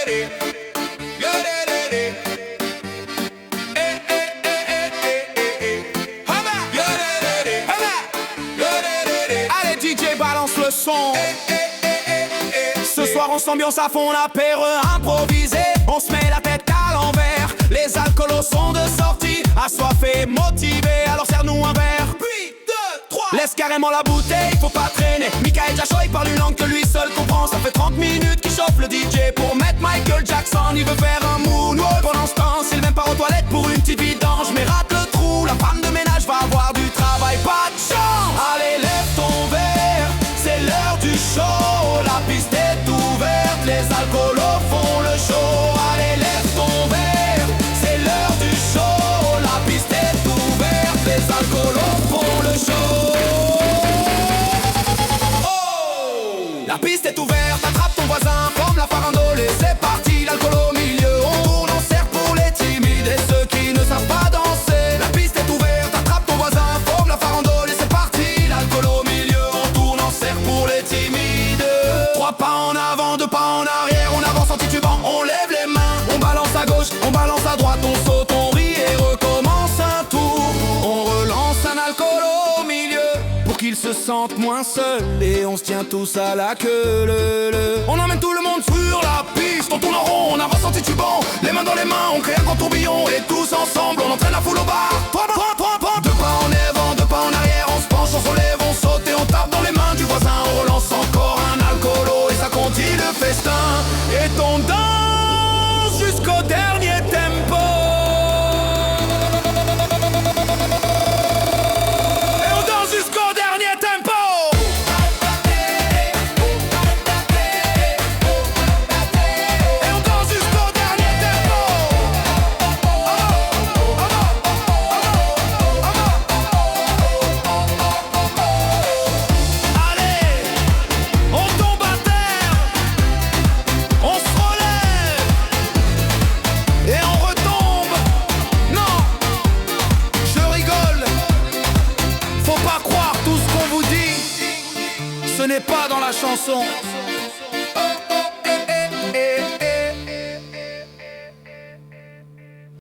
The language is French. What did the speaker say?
Allez DJ balance le son. Ce soir on s'ambiance à fond, on apéro improvisé. On se met la tête à l'envers. Les alcoolos sont de sortie, assoiffés, motivés. Alors serre-nous un verre. Puis 2, 3. Laisse carrément la bouteille, faut pas traîner. Michael Jackson il parle une langue que lui seul comprend. Ça fait 30 minutes qu'il chauffe le DJ pour mettre Michael Jackson. Il veut faire un moonwalk. Pendant ce temps Sylvain part aux toilettes pour une petite vidange. Mais rate le trou, la femme de ménage va avoir du travail. Pas de chance. Allez lève ton verre, c'est l'heure du show. La piste est ouverte, les alcoolos font le show. Allez lève ton verre, c'est l'heure du show. La piste est ouverte, les alcoolos font le show. Oh, la piste est ouverte, attrape ton voisin, forme la farandole et c'est parti. L'alcool au milieu, on tourne en cercle pour les timides et ceux qui ne savent pas danser. La piste est ouverte, attrape ton voisin, forme la farandole et c'est parti. L'alcool au milieu, on tourne en cercle pour les timides. 3 pas en avant, 2 pas en arrière, on avance en titubant, on lève les mains. On balance à gauche, on balance à droite, on saute, on rit et recommence un tour. On relance un alcool au milieu pour qu'ils se sentent moins seuls. Et on se tient tous à la queue On emmène tout le monde sur la piste, on tourne en rond, on avance en titubant. Les mains dans les mains, on crée un grand tourbillon. Et tous ensemble, on entraîne la foule au bar. 2 pas en avant, 2 pas en arrière, on se penche, on se relève, on saute et on tape dans les mains du voisin. On relance encore un alcoolo et ça continue le festin. Et on danse jusqu'au dernier tempo. Et on danse jusqu'au dernier tempo. Et on danse jusqu'au dernier tempo. Allez, on tombe à terre, on se relève et on retombe. Non, je rigole. Faut pas croire tout ce qu'on vous dit, ce n'est pas dans la chanson.